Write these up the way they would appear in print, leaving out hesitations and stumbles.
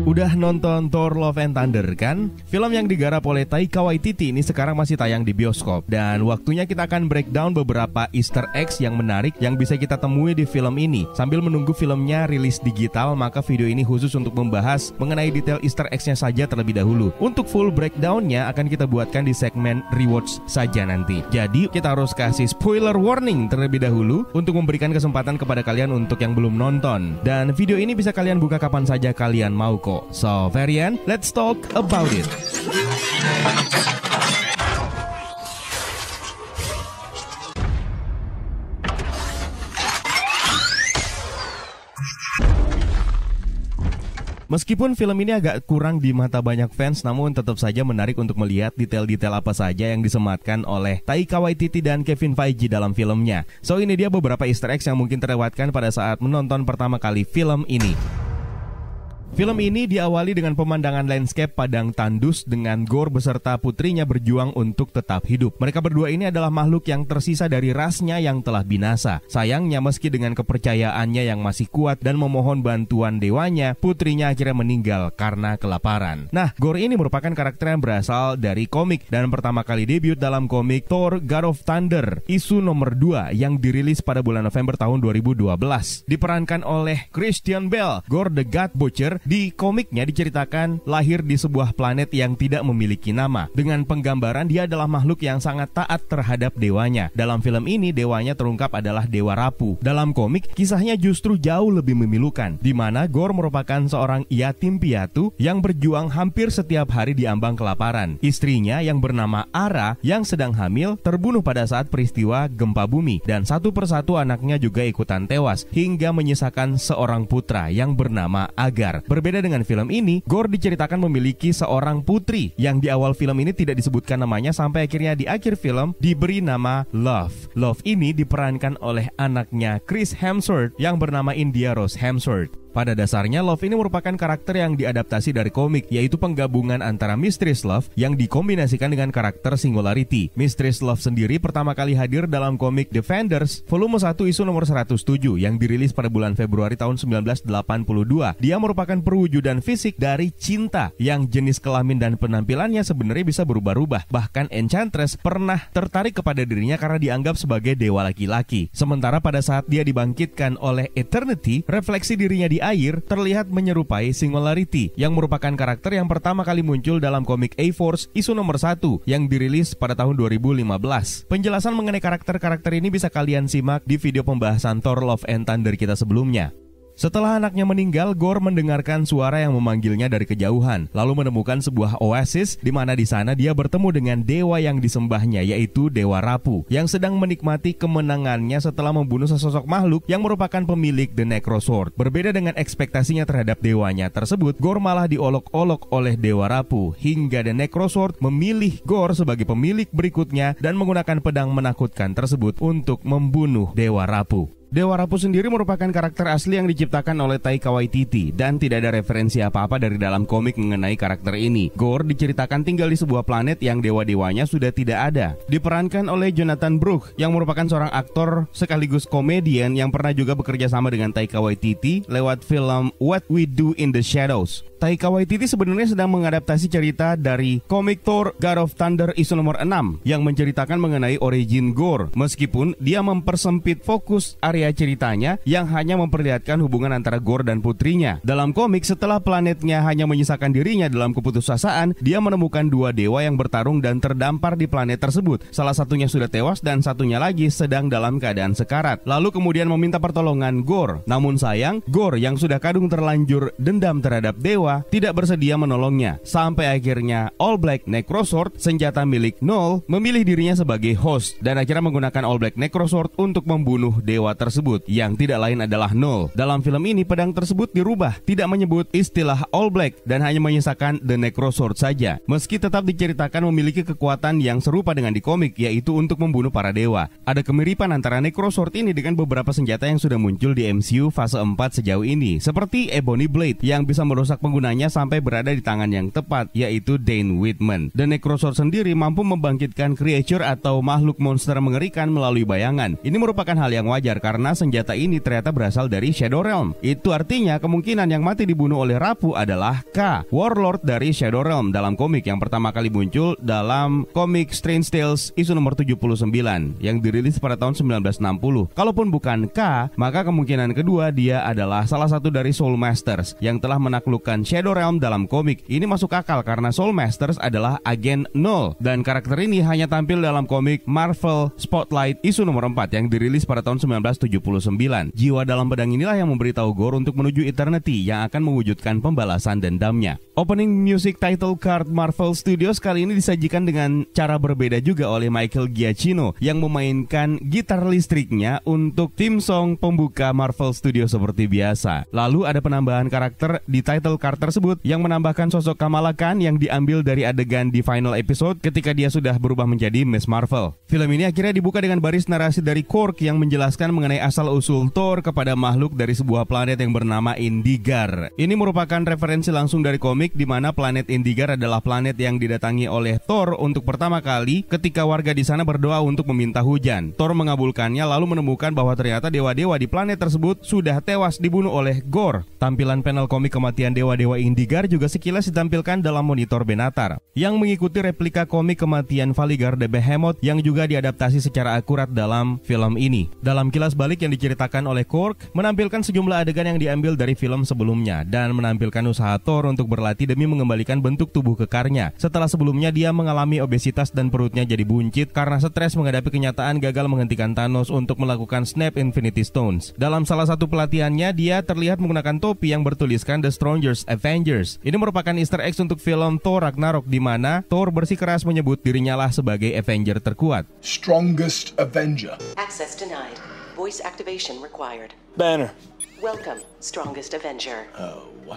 Udah nonton Thor Love and Thunder kan? Film yang digarap oleh Taika Waititi ini sekarang masih tayang di bioskop. Dan waktunya kita akan breakdown beberapa Easter eggs yang menarik yang bisa kita temui di film ini. Sambil menunggu filmnya rilis digital, maka video ini khusus untuk membahas mengenai detail Easter eggs-nya saja terlebih dahulu. Untuk full breakdown-nya akan kita buatkan di segmen Rewards saja nanti. Jadi kita harus kasih spoiler warning terlebih dahulu untuk memberikan kesempatan kepada kalian untuk yang belum nonton. Dan video ini bisa kalian buka kapan saja kalian mau kok. So, Varian, let's talk about it. Meskipun film ini agak kurang di mata banyak fans, namun tetap saja menarik untuk melihat detail-detail apa saja yang disematkan oleh Taika Waititi dan Kevin Feige dalam filmnya. So, ini dia beberapa Easter eggs yang mungkin terlewatkan pada saat menonton pertama kali film ini. Film ini diawali dengan pemandangan landscape padang tandus dengan Gorr beserta putrinya berjuang untuk tetap hidup. Mereka berdua ini adalah makhluk yang tersisa dari rasnya yang telah binasa. Sayangnya meski dengan kepercayaannya yang masih kuat dan memohon bantuan dewanya, putrinya akhirnya meninggal karena kelaparan. Nah, Gorr ini merupakan karakter yang berasal dari komik dan pertama kali debut dalam komik Thor God of Thunder isu nomor 2 yang dirilis pada bulan November tahun 2012. Diperankan oleh Christian Bale, Gorr the God Butcher di komiknya diceritakan lahir di sebuah planet yang tidak memiliki nama. Dengan penggambaran dia adalah makhluk yang sangat taat terhadap dewanya. Dalam film ini dewanya terungkap adalah Dewa Rapu. Dalam komik kisahnya justru jauh lebih memilukan, di mana Gorr merupakan seorang yatim piatu yang berjuang hampir setiap hari di ambang kelaparan. Istrinya yang bernama Ara yang sedang hamil terbunuh pada saat peristiwa gempa bumi dan satu persatu anaknya juga ikutan tewas hingga menyisakan seorang putra yang bernama Agar. Berbeda dengan film ini, Gorr diceritakan memiliki seorang putri yang di awal film ini tidak disebutkan namanya sampai akhirnya di akhir film diberi nama Love. Love ini diperankan oleh anaknya Chris Hemsworth yang bernama India Rose Hemsworth. Pada dasarnya, Love ini merupakan karakter yang diadaptasi dari komik, yaitu penggabungan antara Mistress Love yang dikombinasikan dengan karakter Singularity. Mistress Love sendiri pertama kali hadir dalam komik Defenders volume 1 isu nomor 107 yang dirilis pada bulan Februari tahun 1982. Dia merupakan perwujudan fisik dari cinta yang jenis kelamin dan penampilannya sebenarnya bisa berubah-ubah. Bahkan Enchantress pernah tertarik kepada dirinya karena dianggap sebagai dewa laki-laki. Sementara pada saat dia dibangkitkan oleh Eternity, refleksi dirinya di air terlihat menyerupai Singularity yang merupakan karakter yang pertama kali muncul dalam komik A-Force isu nomor 1 yang dirilis pada tahun 2015. Penjelasan mengenai karakter-karakter ini bisa kalian simak di video pembahasan Thor Love and Thunder kita sebelumnya. Setelah anaknya meninggal, Gorr mendengarkan suara yang memanggilnya dari kejauhan, lalu menemukan sebuah oasis di mana di sana dia bertemu dengan dewa yang disembahnya, yaitu Dewa Rapu, yang sedang menikmati kemenangannya setelah membunuh sesosok makhluk yang merupakan pemilik The Necrosword. Berbeda dengan ekspektasinya terhadap dewanya tersebut, Gorr malah diolok-olok oleh Dewa Rapu hingga The Necrosword memilih Gorr sebagai pemilik berikutnya dan menggunakan pedang menakutkan tersebut untuk membunuh Dewa Rapu. Dewa Rapu sendiri merupakan karakter asli yang diciptakan oleh Taika Waititi dan tidak ada referensi apa-apa dari dalam komik mengenai karakter ini. Gorr diceritakan tinggal di sebuah planet yang dewa-dewanya sudah tidak ada. Diperankan oleh Jonathan Brooke yang merupakan seorang aktor sekaligus komedian yang pernah juga bekerja sama dengan Taika Waititi lewat film What We Do in the Shadows. Taika Waititi sebenarnya sedang mengadaptasi cerita dari komik Thor God of Thunder isu nomor 6 yang menceritakan mengenai origin Gorr, meskipun dia mempersempit fokus area ceritanya yang hanya memperlihatkan hubungan antara Gorr dan putrinya. Dalam komik, setelah planetnya hanya menyisakan dirinya dalam keputusasaan, dia menemukan dua dewa yang bertarung dan terdampar di planet tersebut. Salah satunya sudah tewas dan satunya lagi sedang dalam keadaan sekarat. Lalu kemudian meminta pertolongan Gorr. Namun sayang, Gorr yang sudah kadung terlanjur dendam terhadap dewa tidak bersedia menolongnya. Sampai akhirnya All Black Necrosword, senjata milik Null, memilih dirinya sebagai host dan akhirnya menggunakan All Black Necrosword untuk membunuh dewa tersebut yang tidak lain adalah Null. Dalam film ini pedang tersebut dirubah, tidak menyebut istilah All Black dan hanya menyisakan The Necrosword saja. Meski tetap diceritakan memiliki kekuatan yang serupa dengan di komik, yaitu untuk membunuh para dewa. Ada kemiripan antara Necrosword ini dengan beberapa senjata yang sudah muncul di MCU fase 4 sejauh ini, seperti Ebony Blade yang bisa merusak penggunaan penggunanya sampai berada di tangan yang tepat, yaitu Dane Whitman. The Necrosaur sendiri mampu membangkitkan creature atau makhluk monster mengerikan melalui bayangan. Ini merupakan hal yang wajar karena senjata ini ternyata berasal dari Shadow Realm. Itu artinya kemungkinan yang mati dibunuh oleh Rapu adalah K, Warlord dari Shadow Realm dalam komik yang pertama kali muncul dalam komik Strange Tales isu nomor 79 yang dirilis pada tahun 1960. Kalaupun bukan K, maka kemungkinan kedua dia adalah salah satu dari Soul Masters yang telah menaklukkan Shadow Realm dalam komik. Ini masuk akal karena Soul Masters adalah agen 0 dan karakter ini hanya tampil dalam komik Marvel Spotlight isu nomor 4 yang dirilis pada tahun 1979. Jiwa dalam pedang inilah yang memberitahu Gore untuk menuju Eternity yang akan mewujudkan pembalasan dendamnya. Opening music title card Marvel Studios kali ini disajikan dengan cara berbeda juga oleh Michael Giacchino yang memainkan gitar listriknya untuk theme song pembuka Marvel Studios seperti biasa. Lalu ada penambahan karakter di title card tersebut yang menambahkan sosok Kamala Khan yang diambil dari adegan di final episode ketika dia sudah berubah menjadi Miss Marvel. Film ini akhirnya dibuka dengan baris narasi dari Korg yang menjelaskan mengenai asal-usul Thor kepada makhluk dari sebuah planet yang bernama Indigar. Ini merupakan referensi langsung dari komik di mana planet Indigar adalah planet yang didatangi oleh Thor untuk pertama kali ketika warga di sana berdoa untuk meminta hujan. Thor mengabulkannya lalu menemukan bahwa ternyata dewa-dewa di planet tersebut sudah tewas dibunuh oleh Gore. Tampilan panel komik kematian dewa-dewa Indigar juga sekilas ditampilkan dalam monitor Benatar yang mengikuti replika komik kematian Valigar the Behemoth yang juga diadaptasi secara akurat dalam film ini. Dalam kilas balik yang diceritakan oleh Korg menampilkan sejumlah adegan yang diambil dari film sebelumnya dan menampilkan usaha Thor untuk berlatih demi mengembalikan bentuk tubuh kekarnya. Setelah sebelumnya dia mengalami obesitas dan perutnya jadi buncit karena stres menghadapi kenyataan gagal menghentikan Thanos untuk melakukan Snap Infinity Stones. Dalam salah satu pelatihannya dia terlihat menggunakan topi yang bertuliskan The Strongest Avengers. Ini merupakan Easter egg untuk film Thor Ragnarok di mana Thor bersikeras menyebut dirinya lah sebagai Avenger terkuat. Strongest Avenger. Access denied. Voice activation required. Banner. Welcome, Strongest Avenger.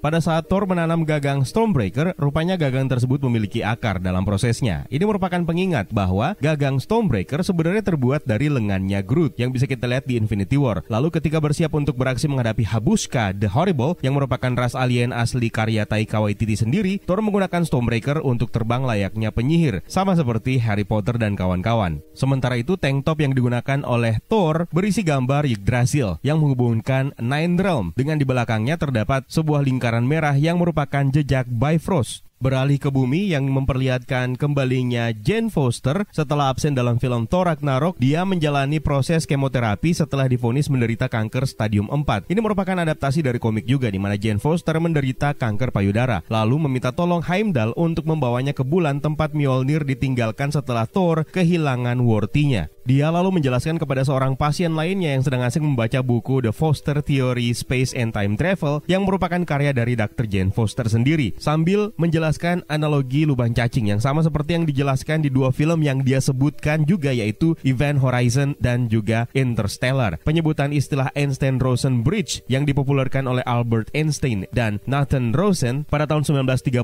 Pada saat Thor menanam gagang Stormbreaker, rupanya gagang tersebut memiliki akar dalam prosesnya. Ini merupakan pengingat bahwa gagang Stormbreaker sebenarnya terbuat dari lengannya Groot yang bisa kita lihat di Infinity War. Lalu ketika bersiap untuk beraksi menghadapi Habushka the Horrible yang merupakan ras alien asli karya Taika Waititi sendiri, Thor menggunakan Stormbreaker untuk terbang layaknya penyihir, sama seperti Harry Potter dan kawan-kawan. Sementara itu, tank top yang digunakan oleh Thor berisi gambar Yggdrasil yang menghubungkan Nine Realm. Dengan di belakangnya terdapat sebuah lingkaran merah yang merupakan jejak Bifrost. Beralih ke bumi yang memperlihatkan kembalinya Jane Foster setelah absen dalam film Thor Ragnarok. Dia menjalani proses kemoterapi setelah divonis menderita kanker stadium 4. Ini merupakan adaptasi dari komik juga di mana Jane Foster menderita kanker payudara, lalu meminta tolong Heimdall untuk membawanya ke bulan tempat Mjolnir ditinggalkan setelah Thor kehilangan wortinya. Dia lalu menjelaskan kepada seorang pasien lainnya yang sedang asik membaca buku The Foster Theory Space and Time Travel yang merupakan karya dari Dr. Jane Foster sendiri, sambil menjelaskan analogi lubang cacing yang sama seperti yang dijelaskan di dua film yang dia sebutkan juga, yaitu Event Horizon dan juga Interstellar. Penyebutan istilah Einstein-Rosen Bridge yang dipopulerkan oleh Albert Einstein dan Nathan Rosen pada tahun 1935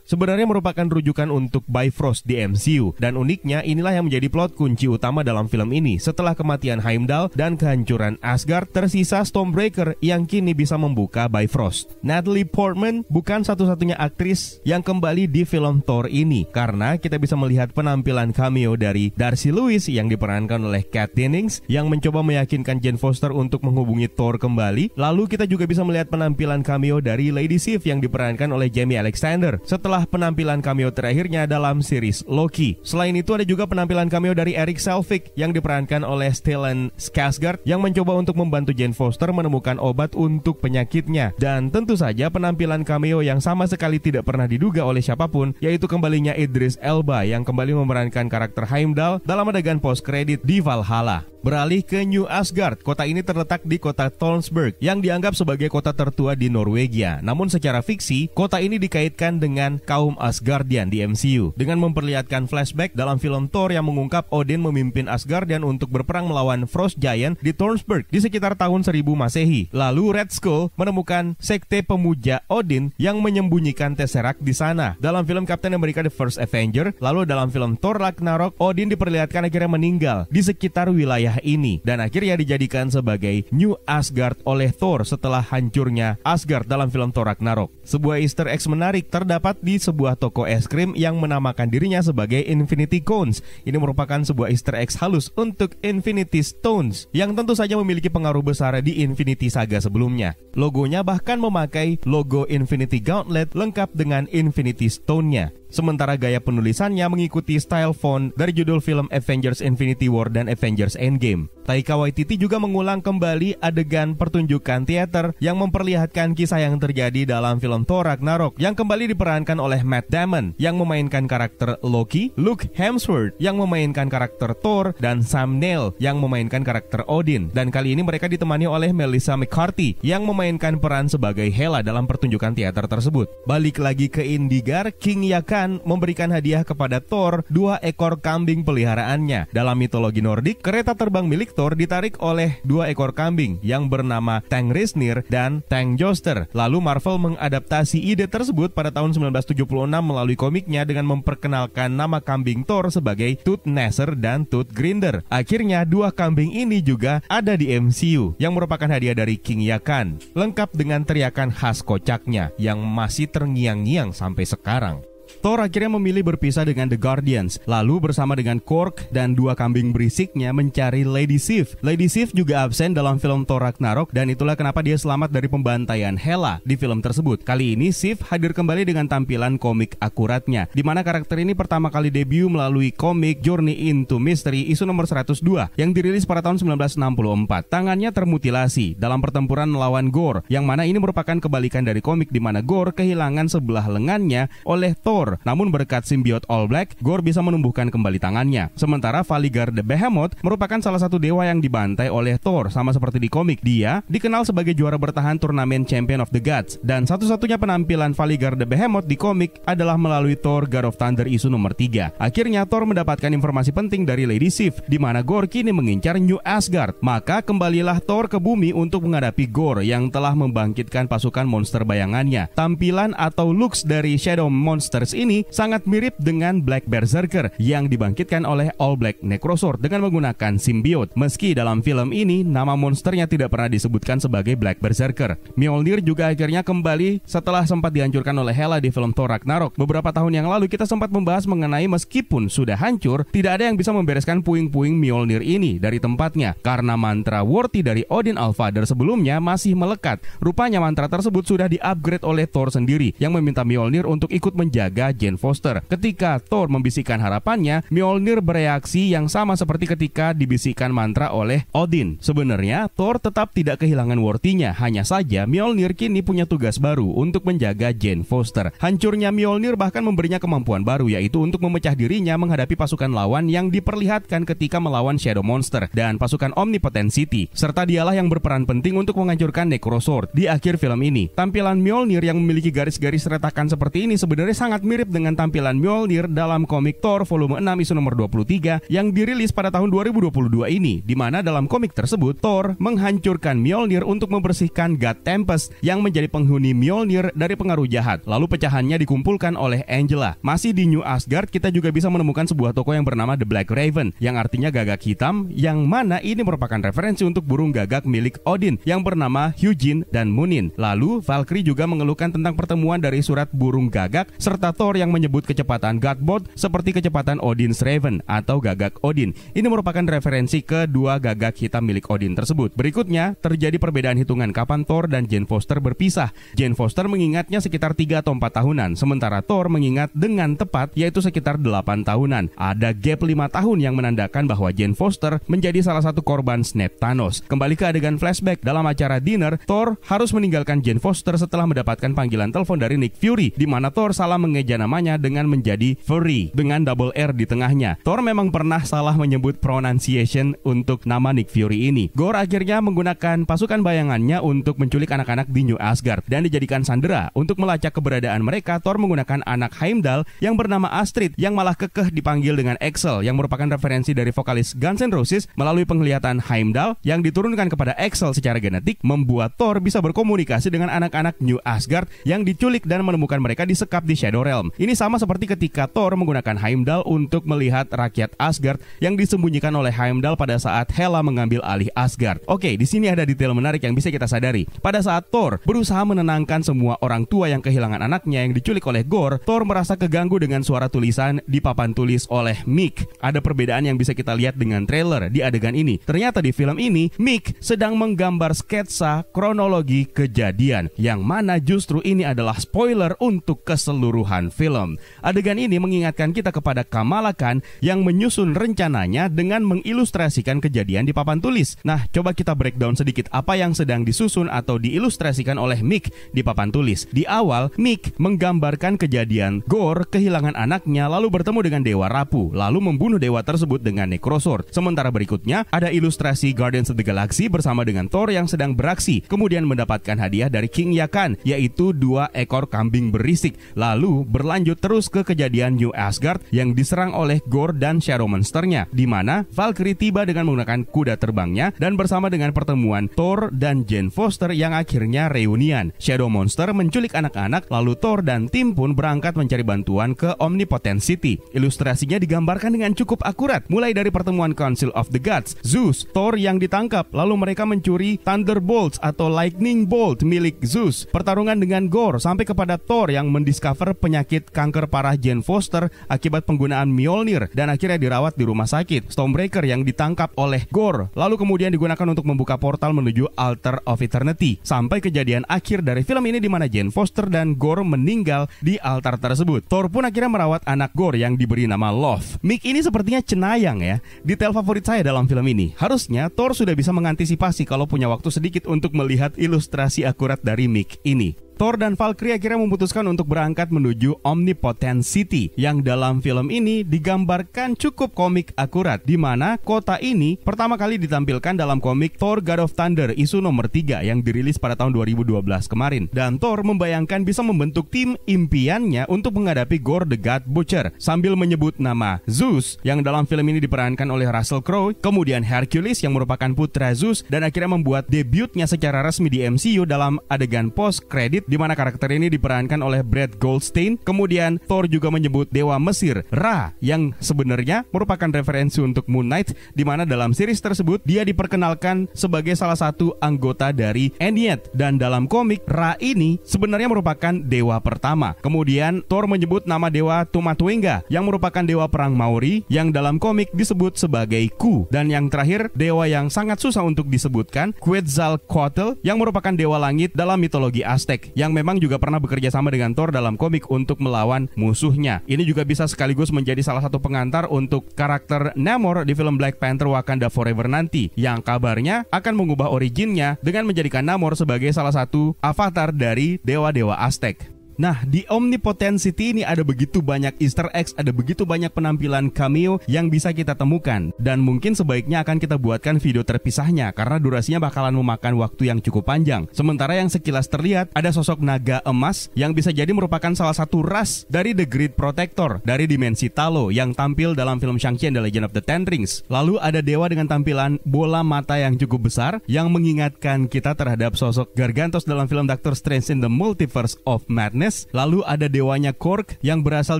sebenarnya merupakan rujukan untuk Bifrost di MCU, dan uniknya inilah yang menjadi plot kunci utama dalam film ini. Setelah kematian Heimdall dan kehancuran Asgard, tersisa Stormbreaker yang kini bisa membuka Bifrost. Natalie Portman bukan satu-satunya aktris yang kembali di film Thor ini, karena kita bisa melihat penampilan cameo dari Darcy Lewis yang diperankan oleh Kat Dennings yang mencoba meyakinkan Jane Foster untuk menghubungi Thor kembali. Lalu kita juga bisa melihat penampilan cameo dari Lady Sif yang diperankan oleh Jamie Alexander setelah penampilan cameo terakhirnya dalam series Loki. Selain itu ada juga penampilan cameo dari Eric Selvig yang diperankan oleh Stellan Skarsgård yang mencoba untuk membantu Jane Foster menemukan obat untuk penyakitnya. Dan tentu saja penampilan cameo yang sama sekali tidak pernah diduga oleh siapapun, yaitu kembalinya Idris Elba yang kembali memerankan karakter Heimdall dalam adegan post-credit di Valhalla. Beralih ke New Asgard, kota ini terletak di kota Tonsberg yang dianggap sebagai kota tertua di Norwegia. Namun secara fiksi, kota ini dikaitkan dengan kaum Asgardian di MCU dengan memperlihatkan flashback dalam film Thor yang mengungkap Odin memimpin Asgardian untuk berperang melawan Frost Giant di Tonsberg di sekitar tahun 1000 Masehi. Lalu Red Skull menemukan sekte pemuja Odin yang menyembunyikan Tesseract di sana. Dalam film Captain America The First Avenger, lalu dalam film Thor Ragnarok, Odin diperlihatkan akhirnya meninggal di sekitar wilayah wilayah ini dan akhirnya dijadikan sebagai New Asgard oleh Thor setelah hancurnya Asgard dalam film Thor Ragnarok. Sebuah Easter egg menarik terdapat di sebuah toko es krim yang menamakan dirinya sebagai Infinity Cones. Ini merupakan sebuah Easter egg halus untuk Infinity Stones yang tentu saja memiliki pengaruh besar di Infinity Saga sebelumnya. Logonya bahkan memakai logo Infinity Gauntlet lengkap dengan Infinity Stone-nya. Sementara gaya penulisannya mengikuti style font dari judul film Avengers Infinity War dan Avengers Endgame. Taika Waititi juga mengulang kembali adegan pertunjukan teater yang memperlihatkan kisah yang terjadi dalam film Thor Ragnarok yang kembali diperankan oleh Matt Damon yang memainkan karakter Loki, Luke Hemsworth yang memainkan karakter Thor, dan Sam Neill yang memainkan karakter Odin. Dan kali ini mereka ditemani oleh Melissa McCarthy yang memainkan peran sebagai Hela dalam pertunjukan teater tersebut. Balik lagi ke Indgar, King Yaka memberikan hadiah kepada Thor 2 ekor kambing peliharaannya. Dalam mitologi Nordik, kereta terbang milik Thor ditarik oleh 2 ekor kambing yang bernama Tangrisnir dan Tangjoster. Lalu Marvel mengadaptasi ide tersebut pada tahun 1976 melalui komiknya dengan memperkenalkan nama kambing Thor sebagai Tooth-Gnasher dan Tooth-Grinder. Akhirnya 2 kambing ini juga ada di MCU yang merupakan hadiah dari King Yakan, lengkap dengan teriakan khas kocaknya yang masih terngiang-ngiang sampai sekarang. Thor akhirnya memilih berpisah dengan The Guardians, lalu bersama dengan Korg dan 2 kambing berisiknya mencari Lady Sif. Lady Sif juga absen dalam film Thor Ragnarok dan itulah kenapa dia selamat dari pembantaian Hela di film tersebut. Kali ini Sif hadir kembali dengan tampilan komik akuratnya, di mana karakter ini pertama kali debut melalui komik Journey into Mystery isu nomor 102 yang dirilis pada tahun 1964. Tangannya termutilasi dalam pertempuran melawan Gore, yang mana ini merupakan kebalikan dari komik di mana Gore kehilangan sebelah lengannya oleh Thor. Namun berkat simbiot All Black, Gore bisa menumbuhkan kembali tangannya. Sementara Valigar the Behemoth merupakan salah satu dewa yang dibantai oleh Thor, sama seperti di komik. Dia dikenal sebagai juara bertahan turnamen Champion of the Gods, dan satu-satunya penampilan Valigar the Behemoth di komik adalah melalui Thor God of Thunder isu nomor 3. Akhirnya Thor mendapatkan informasi penting dari Lady Sif, di mana Gore kini mengincar New Asgard. Maka kembalilah Thor ke bumi untuk menghadapi Gore yang telah membangkitkan pasukan monster bayangannya. Tampilan atau looks dari Shadow Monsters ini sangat mirip dengan Black Berserker yang dibangkitkan oleh All Black Necrosword dengan menggunakan simbiot. Meski dalam film ini nama monsternya tidak pernah disebutkan sebagai Black Berserker. Mjolnir juga akhirnya kembali setelah sempat dihancurkan oleh Hela di film Thor Ragnarok. Beberapa tahun yang lalu kita sempat membahas mengenai meskipun sudah hancur, tidak ada yang bisa membereskan puing-puing Mjolnir ini dari tempatnya karena mantra Worthy dari Odin Allfather sebelumnya masih melekat. Rupanya mantra tersebut sudah di-upgrade oleh Thor sendiri yang meminta Mjolnir untuk ikut menjaga Jane Foster. Ketika Thor membisikkan harapannya, Mjolnir bereaksi yang sama seperti ketika dibisikkan mantra oleh Odin. Sebenarnya Thor tetap tidak kehilangan Worthy-nya, hanya saja Mjolnir kini punya tugas baru untuk menjaga Jane Foster. Hancurnya Mjolnir bahkan memberinya kemampuan baru, yaitu untuk memecah dirinya menghadapi pasukan lawan yang diperlihatkan ketika melawan Shadow Monster dan pasukan Omnipotent City. Serta dialah yang berperan penting untuk menghancurkan Necrosword di akhir film ini. Tampilan Mjolnir yang memiliki garis-garis retakan seperti ini sebenarnya sangat mirip dengan tampilan Mjolnir dalam komik Thor volume 6 isu nomor 23 yang dirilis pada tahun 2022 ini, di mana dalam komik tersebut Thor menghancurkan Mjolnir untuk membersihkan God Tempest yang menjadi penghuni Mjolnir dari pengaruh jahat. Lalu pecahannya dikumpulkan oleh Angela. Masih di New Asgard, kita juga bisa menemukan sebuah toko yang bernama The Black Raven yang artinya gagak hitam, yang mana ini merupakan referensi untuk burung gagak milik Odin yang bernama Hyujin dan Munin. Lalu Valkyrie juga mengeluhkan tentang pertemuan dari surat burung gagak serta Thor yang menyebut kecepatan Godbot seperti kecepatan Odin's Raven atau gagak Odin. Ini merupakan referensi ke 2 gagak hitam milik Odin tersebut. Berikutnya, terjadi perbedaan hitungan kapan Thor dan Jane Foster berpisah. Jane Foster mengingatnya sekitar 3 atau 4 tahunan, sementara Thor mengingat dengan tepat yaitu sekitar 8 tahunan. Ada gap 5 tahun yang menandakan bahwa Jane Foster menjadi salah satu korban snap Thanos. Kembali ke adegan flashback dalam acara dinner, Thor harus meninggalkan Jane Foster setelah mendapatkan panggilan telepon dari Nick Fury, di mana Thor salah mengeja namanya dengan menjadi Fury dengan double R di tengahnya. Thor memang pernah salah menyebut pronunciation untuk nama Nick Fury ini. Gore akhirnya menggunakan pasukan bayangannya untuk menculik anak-anak di New Asgard dan dijadikan sandera. Untuk melacak keberadaan mereka, Thor menggunakan anak Heimdall yang bernama Astrid yang malah kekeh dipanggil dengan Axel, yang merupakan referensi dari vokalis Guns N' Roses. Melalui penglihatan Heimdall yang diturunkan kepada Axel secara genetik, membuat Thor bisa berkomunikasi dengan anak-anak New Asgard yang diculik dan menemukan mereka disekap di Shadow Realm. Ini sama seperti ketika Thor menggunakan Heimdall untuk melihat rakyat Asgard yang disembunyikan oleh Heimdall pada saat Hela mengambil alih Asgard. Oke, di sini ada detail menarik yang bisa kita sadari. Pada saat Thor berusaha menenangkan semua orang tua yang kehilangan anaknya yang diculik oleh Gorr, Thor merasa keganggu dengan suara tulisan di papan tulis oleh Mick. Ada perbedaan yang bisa kita lihat dengan trailer di adegan ini. Ternyata di film ini, Mick sedang menggambar sketsa kronologi kejadian, yang mana justru ini adalah spoiler untuk keseluruhan film. Adegan ini mengingatkan kita kepada Kamala Khan yang menyusun rencananya dengan mengilustrasikan kejadian di papan tulis. Nah, coba kita breakdown sedikit apa yang sedang disusun atau diilustrasikan oleh Mick di papan tulis. Di awal, Mick menggambarkan kejadian Gorr kehilangan anaknya lalu bertemu dengan Dewa Rapu, lalu membunuh dewa tersebut dengan Necrosword. Sementara berikutnya, ada ilustrasi Guardians of the Galaxy bersama dengan Thor yang sedang beraksi, kemudian mendapatkan hadiah dari King Yakan, yaitu 2 ekor kambing berisik. Lalu berlanjut terus ke kejadian New Asgard yang diserang oleh Gorr dan Shadow Monsternya, di mana Valkyrie tiba dengan menggunakan kuda terbangnya dan bersama dengan pertemuan Thor dan Jane Foster yang akhirnya reunian. Shadow Monster menculik anak-anak, lalu Thor dan tim pun berangkat mencari bantuan ke Omnipotent City. Ilustrasinya digambarkan dengan cukup akurat, mulai dari pertemuan Council of the Gods, Zeus, Thor yang ditangkap, lalu mereka mencuri Thunderbolts atau Lightning Bolt milik Zeus, pertarungan dengan Gorr, sampai kepada Thor yang mendiscover penyakit kanker parah Jane Foster akibat penggunaan Mjolnir dan akhirnya dirawat di rumah sakit. Stormbreaker yang ditangkap oleh Gorr, lalu kemudian digunakan untuk membuka portal menuju Altar of Eternity, sampai kejadian akhir dari film ini di mana Jane Foster dan Gorr meninggal di altar tersebut. Thor pun akhirnya merawat anak Gorr yang diberi nama Love. Mick ini sepertinya cenayang ya. Detail favorit saya dalam film ini. Harusnya Thor sudah bisa mengantisipasi kalau punya waktu sedikit untuk melihat ilustrasi akurat dari Mick ini. Thor dan Valkyrie akhirnya memutuskan untuk berangkat menuju Omnipotent City yang dalam film ini digambarkan cukup komik akurat, di mana kota ini pertama kali ditampilkan dalam komik Thor God of Thunder isu nomor 3 yang dirilis pada tahun 2012 kemarin. Dan Thor membayangkan bisa membentuk tim impiannya untuk menghadapi Gorr the God Butcher sambil menyebut nama Zeus yang dalam film ini diperankan oleh Russell Crowe, kemudian Hercules yang merupakan putra Zeus dan akhirnya membuat debutnya secara resmi di MCU dalam adegan post credit di mana karakter ini diperankan oleh Brad Goldstein. Kemudian Thor juga menyebut dewa Mesir Ra yang sebenarnya merupakan referensi untuk Moon Knight, di mana dalam series tersebut dia diperkenalkan sebagai salah satu anggota dari Ennead, dan dalam komik Ra ini sebenarnya merupakan dewa pertama. Kemudian Thor menyebut nama dewa Tumatuenga yang merupakan dewa perang Maori yang dalam komik disebut sebagai Ku, dan yang terakhir dewa yang sangat susah untuk disebutkan, Quetzalcoatl yang merupakan dewa langit dalam mitologi Aztec, yang memang juga pernah bekerja sama dengan Thor dalam komik untuk melawan musuhnya. Ini juga bisa sekaligus menjadi salah satu pengantar untuk karakter Namor di film Black Panther Wakanda Forever nanti, yang kabarnya akan mengubah originnya dengan menjadikan Namor sebagai salah satu avatar dari dewa-dewa Aztec. Nah, di Omnipotent City ini ada begitu banyak Easter eggs, ada begitu banyak penampilan cameo yang bisa kita temukan. Dan mungkin sebaiknya akan kita buatkan video terpisahnya karena durasinya bakalan memakan waktu yang cukup panjang. Sementara yang sekilas terlihat ada sosok naga emas yang bisa jadi merupakan salah satu ras dari The Great Protector dari dimensi Talo yang tampil dalam film Shang-Chi and the Legend of the Ten Rings. Lalu ada dewa dengan tampilan bola mata yang cukup besar yang mengingatkan kita terhadap sosok Gargantos dalam film Doctor Strange in the Multiverse of Madness. Lalu ada dewanya Korg yang berasal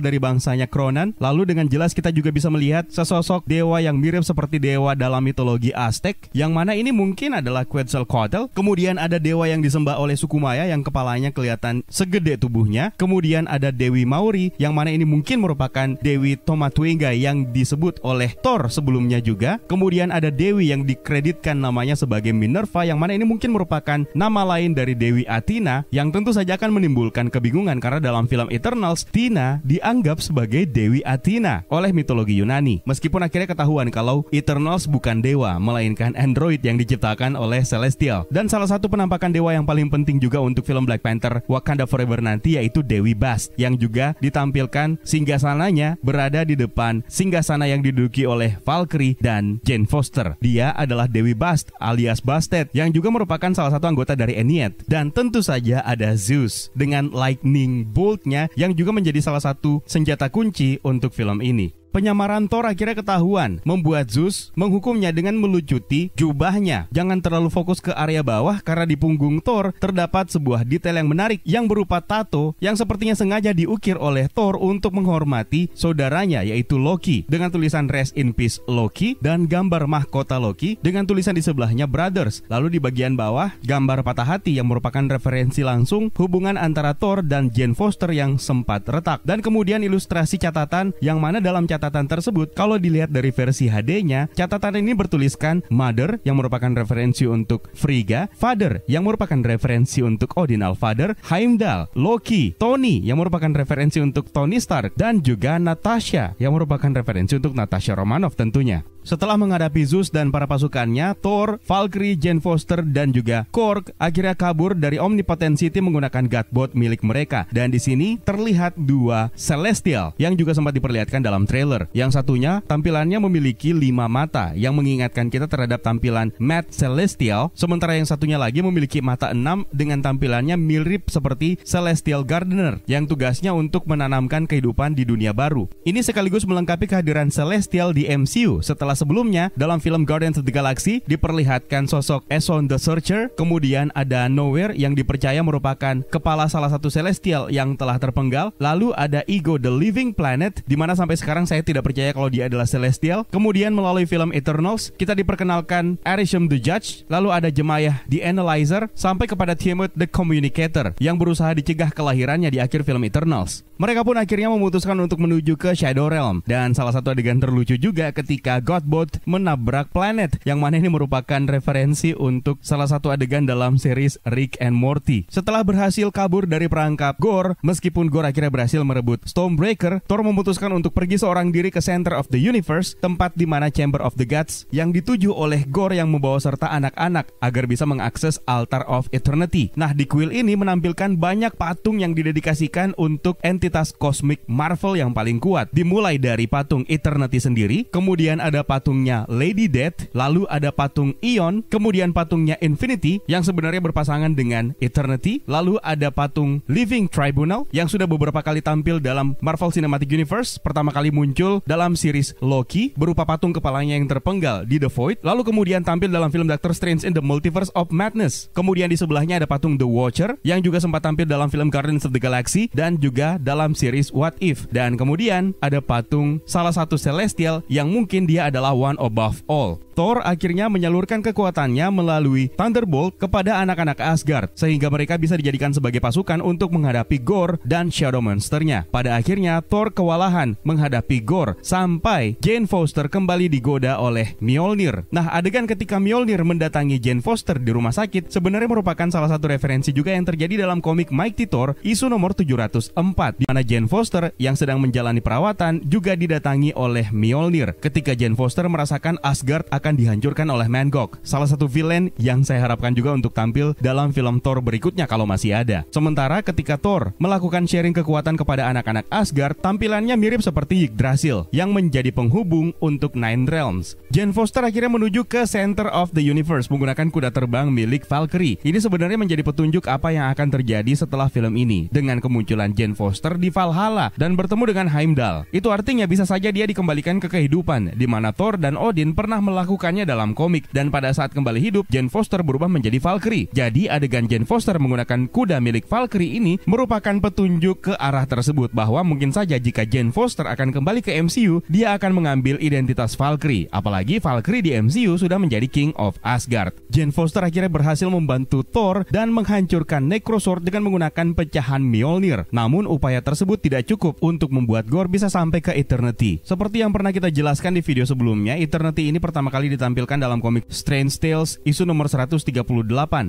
dari bangsanya Kronan. Lalu dengan jelas kita juga bisa melihat sesosok dewa yang mirip seperti dewa dalam mitologi Aztec, yang mana ini mungkin adalah Quetzalcoatl. Kemudian ada dewa yang disembah oleh suku Maya yang kepalanya kelihatan segede tubuhnya. Kemudian ada Dewi Maori yang mana ini mungkin merupakan Dewi Tomatuenga yang disebut oleh Thor sebelumnya juga. Kemudian ada Dewi yang dikreditkan namanya sebagai Minerva yang mana ini mungkin merupakan nama lain dari Dewi Athena, yang tentu saja akan menimbulkan kebingungan karena dalam film Eternals, Tina dianggap sebagai Dewi Athena oleh mitologi Yunani. Meskipun akhirnya ketahuan kalau Eternals bukan dewa, melainkan android yang diciptakan oleh Celestial. Dan salah satu penampakan dewa yang paling penting juga untuk film Black Panther Wakanda Forever nanti yaitu Dewi Bast, yang juga ditampilkan singgasananya berada di depan singgasana yang diduduki oleh Valkyrie dan Jane Foster. Dia adalah Dewi Bast alias Bastet yang juga merupakan salah satu anggota dari Ennead. Dan tentu saja ada Zeus dengan Lightning Bolt-nya yang juga menjadi salah satu senjata kunci untuk film ini. penyamaran Thor akhirnya ketahuan, membuat Zeus menghukumnya dengan melucuti jubahnya. Jangan terlalu fokus ke area bawah karena di punggung Thor terdapat sebuah detail yang menarik yang berupa tato yang sepertinya sengaja diukir oleh Thor untuk menghormati saudaranya yaitu Loki dengan tulisan Rest in Peace Loki dan gambar mahkota Loki dengan tulisan di sebelahnya Brothers. Lalu di bagian bawah gambar patah hati yang merupakan referensi langsung hubungan antara Thor dan Jane Foster yang sempat retak. Dan kemudian ilustrasi catatan yang mana dalam catatan tersebut kalau dilihat dari versi HD-nya, catatan ini bertuliskan Mother yang merupakan referensi untuk Frigga, Father yang merupakan referensi untuk Odin All-Father, Heimdall, Loki, Tony yang merupakan referensi untuk Tony Stark, dan juga Natasha yang merupakan referensi untuk Natasha Romanoff tentunya. Setelah menghadapi Zeus dan para pasukannya, Thor, Valkyrie, Jane Foster, dan juga Korg akhirnya kabur dari Omnipotent City menggunakan Godbolt milik mereka. Dan di sini terlihat dua Celestial yang juga sempat diperlihatkan dalam trailer. Yang satunya tampilannya memiliki 5 mata yang mengingatkan kita terhadap tampilan Matt Celestial, sementara yang satunya lagi memiliki mata 6 dengan tampilannya mirip seperti Celestial Gardener yang tugasnya untuk menanamkan kehidupan di dunia baru. Ini sekaligus melengkapi kehadiran Celestial di MCU setelah sebelumnya dalam film Guardians of the Galaxy diperlihatkan sosok Eson the Searcher, kemudian ada Nowhere yang dipercaya merupakan kepala salah satu Celestial yang telah terpenggal, lalu ada Ego the Living Planet di mana sampai sekarang saya tidak percaya kalau dia adalah Celestial. Kemudian melalui film Eternals kita diperkenalkan Arishem the Judge, lalu ada Jemaya the Analyzer sampai kepada Tiamat the Communicator yang berusaha dicegah kelahirannya di akhir film Eternals. Mereka pun akhirnya memutuskan untuk menuju ke Shadow Realm dan salah satu adegan terlucu juga ketika Godbolt menabrak planet yang mana ini merupakan referensi untuk salah satu adegan dalam series Rick and Morty. Setelah berhasil kabur dari perangkap Gore, meskipun Gore akhirnya berhasil merebut Stormbreaker, Thor memutuskan untuk pergi seorang diri ke Center of the Universe, tempat di mana Chamber of the Gods yang dituju oleh Gore yang membawa serta anak-anak agar bisa mengakses Altar of Eternity. Nah, di kuil ini menampilkan banyak patung yang didedikasikan untuk entitas kosmik Marvel yang paling kuat. Dimulai dari patung Eternity sendiri, kemudian ada patungnya Lady Death, lalu ada patung Eon, kemudian patungnya Infinity yang sebenarnya berpasangan dengan Eternity, lalu ada patung Living Tribunal yang sudah beberapa kali tampil dalam Marvel Cinematic Universe, pertama kali muncul dalam series Loki berupa patung kepalanya yang terpenggal di The Void, lalu kemudian tampil dalam film Doctor Strange in the Multiverse of Madness. Kemudian di sebelahnya ada patung The Watcher yang juga sempat tampil dalam film Guardians of the Galaxy dan juga dalam series What If. Dan kemudian ada patung salah satu Celestial yang mungkin dia adalah one above all. Thor akhirnya menyalurkan kekuatannya melalui Thunderbolt kepada anak-anak Asgard sehingga mereka bisa dijadikan sebagai pasukan untuk menghadapi Gore dan Shadow Monster-nya. Pada akhirnya Thor kewalahan menghadapi Gore sampai Jane Foster kembali digoda oleh Mjolnir. Nah, adegan ketika Mjolnir mendatangi Jane Foster di rumah sakit sebenarnya merupakan salah satu referensi juga yang terjadi dalam komik Mighty Thor isu nomor 704 di mana Jane Foster yang sedang menjalani perawatan juga didatangi oleh Mjolnir ketika Jane Foster merasakan Asgard akan dihancurkan oleh Mangok, salah satu villain yang saya harapkan juga untuk tampil dalam film Thor berikutnya kalau masih ada. Sementara ketika Thor melakukan sharing kekuatan kepada anak-anak Asgard, tampilannya mirip seperti Yggdrasil yang menjadi penghubung untuk Nine Realms. Jane Foster akhirnya menuju ke Center of the Universe menggunakan kuda terbang milik Valkyrie. Ini sebenarnya menjadi petunjuk apa yang akan terjadi setelah film ini dengan kemunculan Jane Foster di Valhalla dan bertemu dengan Heimdall. Itu artinya bisa saja dia dikembalikan ke kehidupan di mana Thor dan Odin pernah melakukannya dalam komik dan pada saat kembali hidup Jane Foster berubah menjadi Valkyrie. Jadi adegan Jane Foster menggunakan kuda milik Valkyrie ini merupakan petunjuk ke arah tersebut bahwa mungkin saja jika Jane Foster akan kembali ke MCU, dia akan mengambil identitas Valkyrie. Apalagi Valkyrie di MCU sudah menjadi King of Asgard. Jane Foster akhirnya berhasil membantu Thor dan menghancurkan Necrosword dengan menggunakan pecahan Mjolnir. Namun upaya tersebut tidak cukup untuk membuat Gore bisa sampai ke Eternity. Seperti yang pernah kita jelaskan di video sebelumnya, Eternity ini pertama kali ditampilkan dalam komik Strange Tales isu nomor 138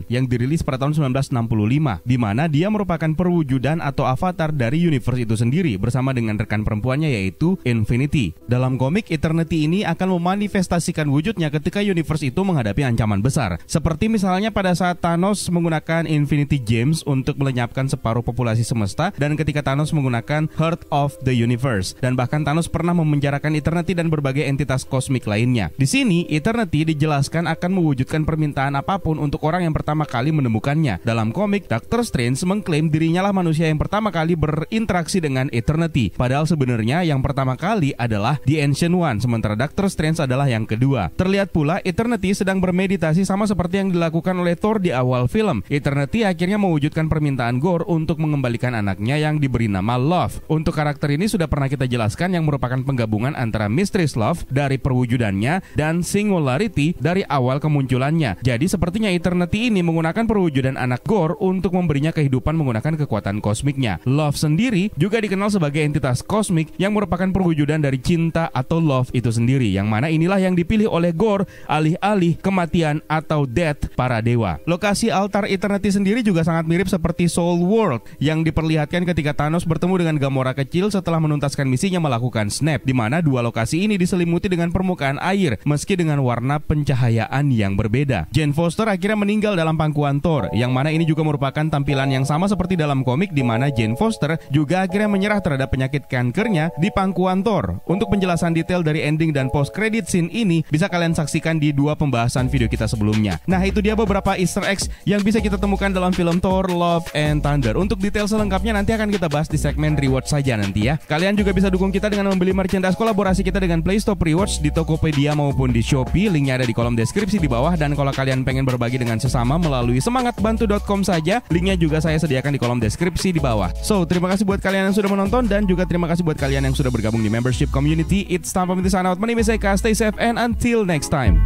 yang dirilis pada tahun 1965, di mana dia merupakan perwujudan atau avatar dari universe itu sendiri bersama dengan rekan perempuannya yaitu Infinity. Dalam komik Eternity ini akan memanifestasikan wujudnya ketika universe itu menghadapi ancaman besar, seperti misalnya pada saat Thanos menggunakan Infinity Gems untuk melenyapkan separuh populasi semesta dan ketika Thanos menggunakan Heart of the Universe, dan bahkan Thanos pernah memenjarakan Eternity dan berbagai entitas kosmik lainnya. Di sini Eternity dijelaskan akan mewujudkan permintaan apapun untuk orang yang pertama kali menemukannya. Dalam komik, Doctor Strange mengklaim dirinya lah manusia yang pertama kali berinteraksi dengan Eternity. Padahal sebenarnya yang pertama kali adalah The Ancient One, sementara Doctor Strange adalah yang kedua. Terlihat pula Eternity sedang bermeditasi sama seperti yang dilakukan oleh Thor di awal film. Eternity akhirnya mewujudkan permintaan Gorr untuk mengembalikan anaknya yang diberi nama Love. Untuk karakter ini sudah pernah kita jelaskan yang merupakan penggabungan antara Mistress Love dari perwujudannya dan Singularity dari awal kemunculannya. Jadi sepertinya Eternity ini menggunakan perwujudan anak Gorr untuk memberinya kehidupan menggunakan kekuatan kosmiknya. Love sendiri juga dikenal sebagai entitas kosmik yang merupakan perwujudan dari cinta atau love itu sendiri, yang mana inilah yang dipilih oleh Gorr alih-alih kematian atau death para dewa. Lokasi altar Eternity sendiri juga sangat mirip seperti Soul World yang diperlihatkan ketika Thanos bertemu dengan Gamora kecil setelah menuntaskan misinya melakukan snap, di mana dua lokasi ini diselimuti dengan permukaan air meski dengan warna pencahayaan yang berbeda. Jane Foster akhirnya meninggal dalam pangkuan Thor, yang mana ini juga merupakan tampilan yang sama seperti dalam komik, di mana Jane Foster juga akhirnya menyerah terhadap penyakit kankernya di pangkuan Thor. Untuk penjelasan detail dari ending dan post credit scene ini bisa kalian saksikan di 2 pembahasan video kita sebelumnya. Nah, itu dia beberapa Easter eggs yang bisa kita temukan dalam film Thor Love and Thunder. Untuk detail selengkapnya nanti akan kita bahas di segmen reward saja nanti ya. Kalian juga bisa dukung kita dengan membeli merchandise kolaborasi kita dengan PlayStop Rewards di Tokopedia maupun di Shopee. Linknya ada di kolom deskripsi di bawah. Dan kalau kalian pengen berbagi dengan sesama melalui semangatbantu.com saja, linknya juga saya sediakan di kolom deskripsi di bawah. So, terima kasih buat kalian yang sudah menonton dan juga terima kasih buat kalian yang sudah bergabung di membership community. It's time for me to sign out. My name is Eka. Stay safe and until next time.